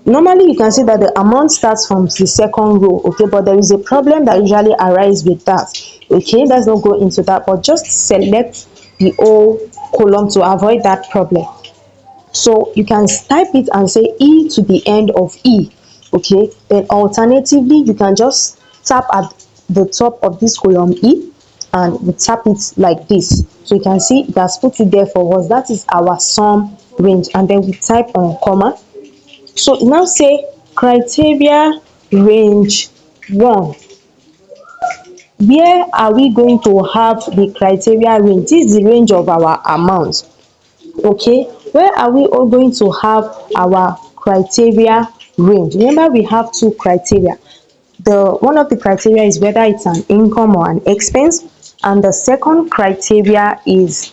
normally you can see that the amount starts from the second row. Okay, but there is a problem that usually arises with that. Okay, let's not go into that, but just select the whole column to avoid that problem. So you can type it and say E to the end of E. Okay, then alternatively you can just tap at the top of this column E and we tap it like this. So you can see it has put it there for us. That is our sum range, and then we type on comma. So now say criteria range 1. Where are we going to have the criteria range? This is the range of our amount. Okay, where are we all going to have our criteria range? Remember, we have two criteria. The one of the criteria is whether it's an income or an expense, and the second criteria is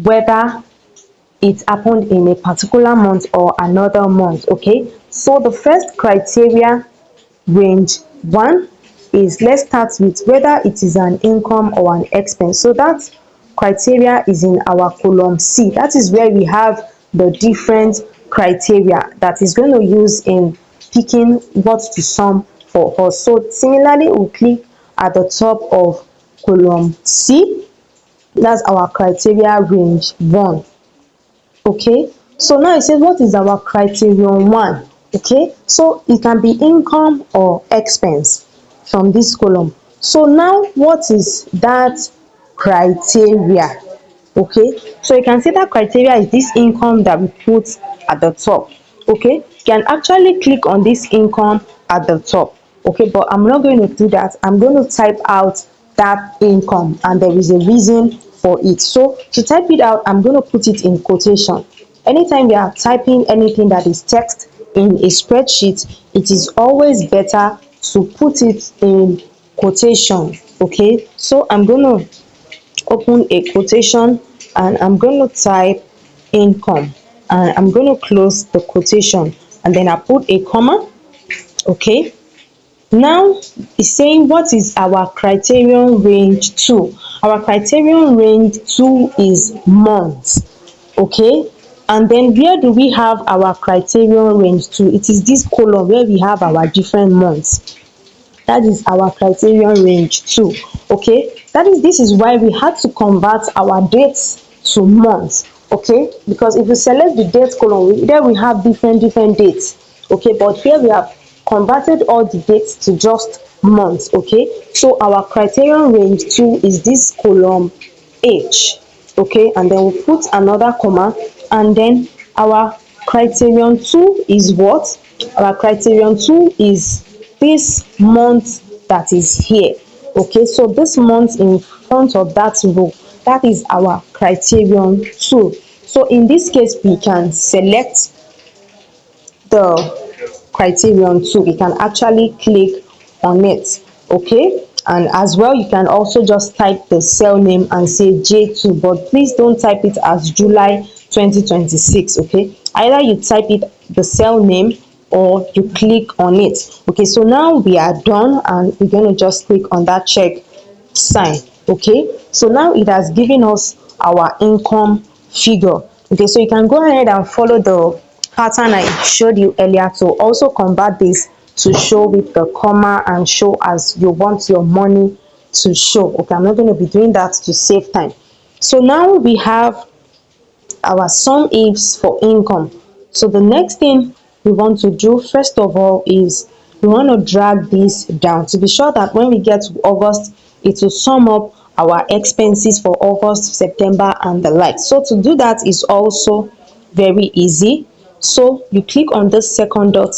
whether it happened in a particular month or another month. Okay, so the first criteria range 1 is, let's start with whether it is an income or an expense. So that criteria is in our column C. That is where we have the different criteria that is going to use in picking what to sum for us. So similarly, we'll click at the top of column C. That's our criteria range 1. Okay, so now it says what is our criterion 1. Okay, so it can be income or expense from this column. So now what is that criteria? Okay, so you can see that criteria is this income that we put at the top. Okay, you can actually click on this income at the top. Okay, but I'm not going to do that. I'm going to type out that income, and there is a reason for it. So to type it out, I'm going to put it in quotation. Anytime you are typing anything that is text in a spreadsheet, it is always better to put it in quotation. Okay, so I'm going to open a quotation and I'm going to type income, and I'm going to close the quotation, and then I put a comma. Okay, now it's saying what is our criterion range 2. Our criterion range 2 is months. Okay, and then where do we have our criterion range 2? It is this column where we have our different months. That is our criterion range 2. Okay, that is, this is why we had to convert our dates to months. Okay, because if you select the date column, there we have different dates. Okay, but here we have converted all the dates to just months. Okay, so our criterion range 2 is this column H. Okay, and then we put another comma, and then our criterion 2 is what? Our criterion 2 is this month that is here. Okay, so this month in front of that row, that is our criterion 2. So in this case, we can select the criterion 2. We can actually click on it. Okay, and as well you can also just type the cell name and say J2, but please don't type it as July 2026. Okay, either you type it the cell name or you click on it. Okay, so now we are done, and we're going to just click on that check sign. Okay, so now it has given us our income figure. Okay, so you can go ahead and follow the pattern I showed you earlier to also convert this to show with the comma and show as you want your money to show. Okay, I'm not going to be doing that to save time. So now we have our sum ifs for income. So the next thing we want to do first of all is we want to drag this down to be sure that when we get to August, it will sum up our expenses for August, September and the like. So to do that is also very easy. So you click on this second dot,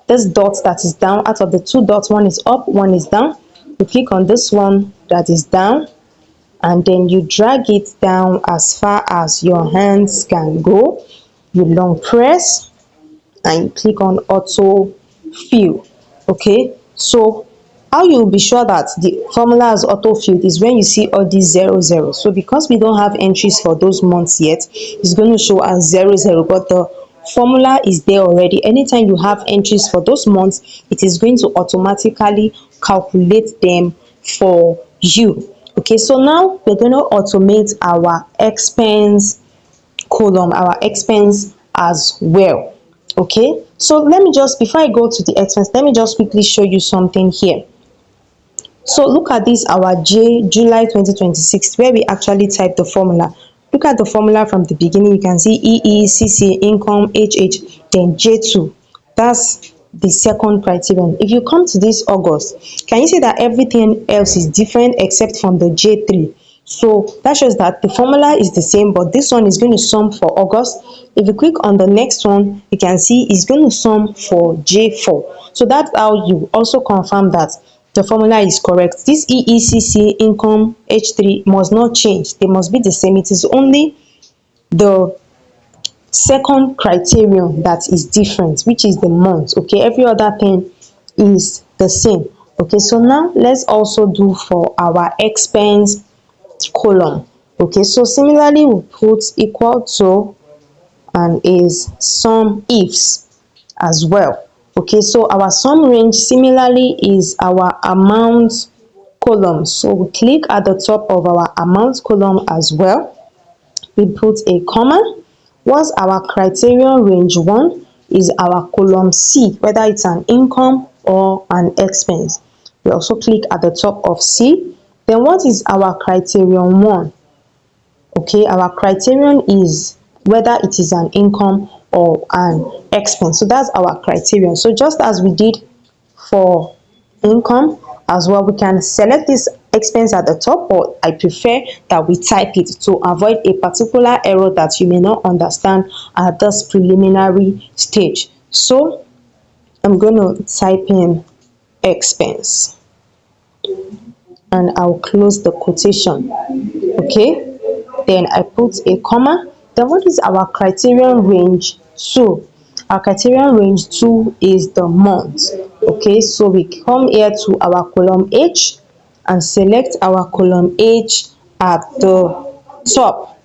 this dot that is down. Out of the two dots, one is up, one is down. You click on this one that is down, and then you drag it down as far as your hands can go. You long press and you click on auto fill. Okay, so how you'll be sure that the formula is auto filled is when you see all these 00. So because we don't have entries for those months yet, it's going to show as 00, but the formula is there already. Anytime you have entries for those months, it is going to automatically calculate them for you. Okay, so now we're going to automate our expense column, our expense as well. Okay, so let me just, before I go to the expense, let me just quickly show you something here. So look at this, our July 2026, where we actually type the formula. Look at the formula from the beginning. You can see EE, income, HH, then J2. That's the second criterion. If you come to this August, can you see that everything else is different except from the J3? So that shows that the formula is the same, but this one is going to sum for August. If you click on the next one, you can see it's going to sum for J4. So that's how you also confirm that the formula is correct. This EECC, income, H3 must not change. They must be the same. It is only the second criterion that is different, which is the month. Okay, every other thing is the same. Okay, so now let's also do for our expense column. Okay, so similarly we put equal to and is sum ifs as well. Okay, so our sum range similarly is our amount column. So we click at the top of our amount column as well. We put a comma. What's our criterion range 1 is our column C, whether it's an income or an expense. We also click at the top of C. Then what is our criterion 1? Okay, our criterion is whether it is an income or an expense. So that's our criterion. So just as we did for income as well, we can select this expense at the top, but I prefer that we type it to avoid a particular error that you may not understand at this preliminary stage. So I'm going to type in expense and I'll close the quotation. Okay, then I put a comma. Then what is our criterion range 2? Our criterion range 2 is the month. Okay, so we come here to our column H and select our column H at the top.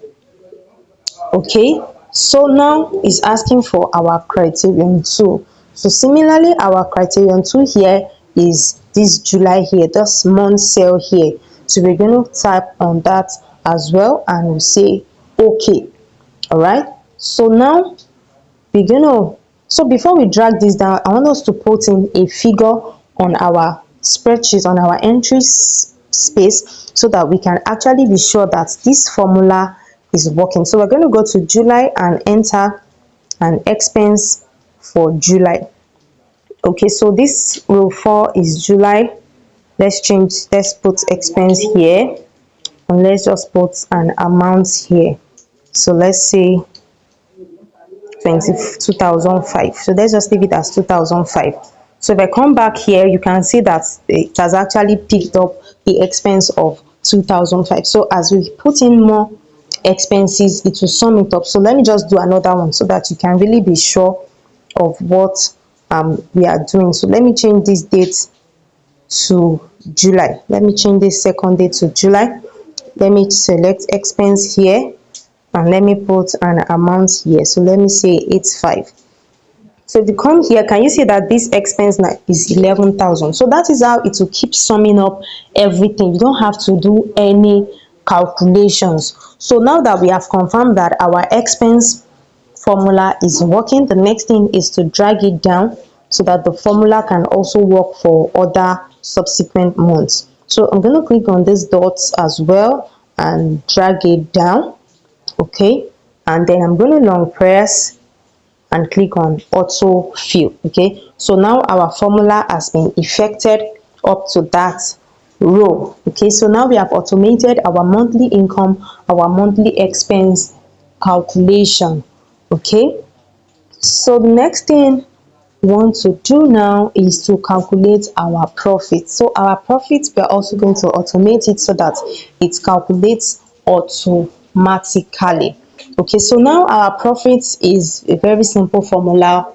Okay, so now it's asking for our criterion 2. So similarly, our criterion 2 here is this July here, this month cell here. So we're going to type on that as well and we'll say okay. All right, so now we're going to, so before we drag this down, I want us to put in a figure on our spreadsheet, on our entries space, so that we can actually be sure that this formula is working. So we're going to go to July and enter an expense for July. Okay, so this row 4 is July. Let's put expense here and let's just put an amount here. So let's say 2005. So let's just leave it as 2005. So if I come back here, you can see that it has actually picked up the expense of 2005. So as we put in more expenses, it will sum it up. So let me just do another one so that you can really be sure of what we are doing. So let me change this date to July. Let me change this second date to July. Let me select expense here and let me put an amount here. So let me say 85. So if you come here, can you see that this expense now is 11,000? So that is how it will keep summing up everything. You don't have to do any calculations. So now that we have confirmed that our expense formula is working, the next thing is to drag it down so that the formula can also work for other subsequent months. So I'm going to click on these dots as well and drag it down. Okay, and then I'm going to long press and click on auto fill. Okay, so now our formula has been effected up to that row. Okay, so now we have automated our monthly income, our monthly expense calculation. Okay, so the next thing we want to do now is to calculate our profit. So our profit, we are also going to automate it so that it calculates automatically. Okay, so now our profit is a very simple formula.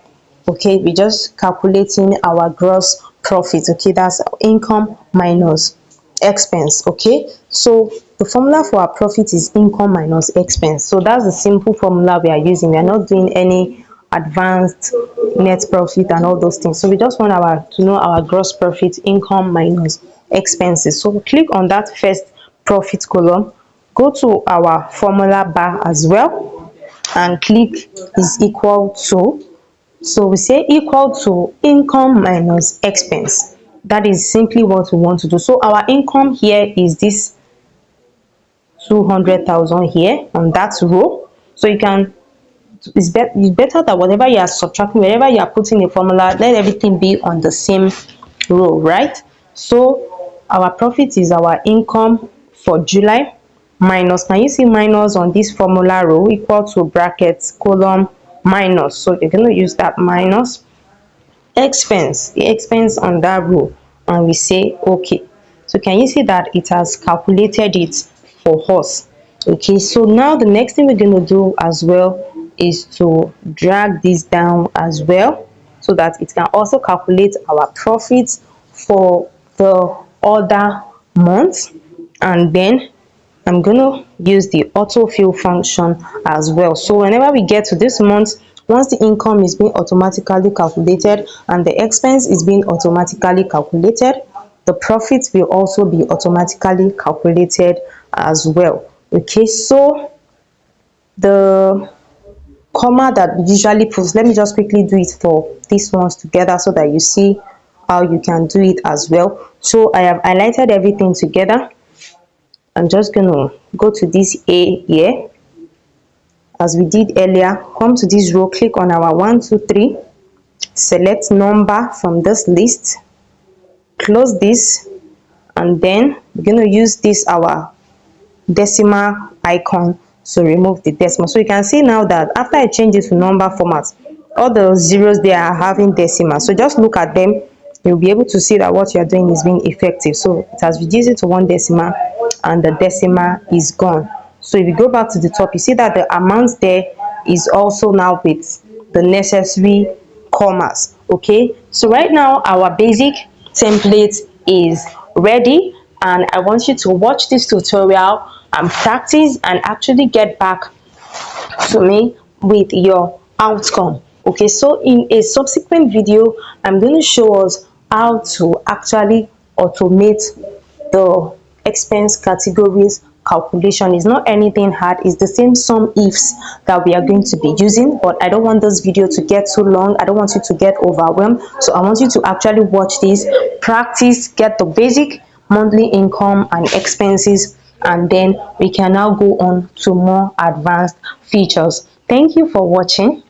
Okay, we just calculating our gross profit. Okay, that's income minus expense. Okay, so the formula for our profit is income minus expense. So that's the simple formula we are using. We are not doing any advanced net profit and all those things. So we just want our to know our gross profit, income minus expenses. So click on that first profit column, go to our formula bar as well and click is equal to. So we say equal to income minus expense. That is simply what we want to do. So our income here is this 200,000 here on that row. So you can, it's better that whatever you are subtracting, wherever you are putting a formula, let everything be on the same row, right? So our profit is our income for July minus, can you see minus on this formula row, equal to brackets column minus. So you're going to use that minus expense, the expense on that row, and we say okay. So can you see that it has calculated it for us? Okay, so now the next thing we're going to do as well is to drag this down as well so that it can also calculate our profits for the other months. And then I'm going to use the autofill function as well. So whenever we get to this month, once the income is being automatically calculated and the expense is being automatically calculated, the profit will also be automatically calculated as well. Okay, so the comma that we usually put, let me just quickly do it for these ones together so that you see how you can do it as well. So I have highlighted everything together. I'm just going to go to this A here as we did earlier. Come to this row, click on our 1 2 3, select number from this list, close this, and then we're going to use this our decimal icon to remove the decimal. So you can see now that after I change it to number format, all the zeros they are having decimal. So just look at them, you'll be able to see that what you're doing is being effective. So it has reduced it to one decimal and the decimal is gone. So if you go back to the top, you see that the amount there is also now with the necessary commas. Okay, so right now our basic template is ready, and I want you to watch this tutorial and practice and actually get back to me with your outcome. Okay, so in a subsequent video I'm going to show us how to actually automate the expense categories calculation. Is not anything hard, it's the same sum ifs that we are going to be using, but I don't want this video to get too long. I don't want you to get overwhelmed, so I want you to actually watch this, practice, get the basic monthly income and expenses, and then we can now go on to more advanced features. Thank you for watching.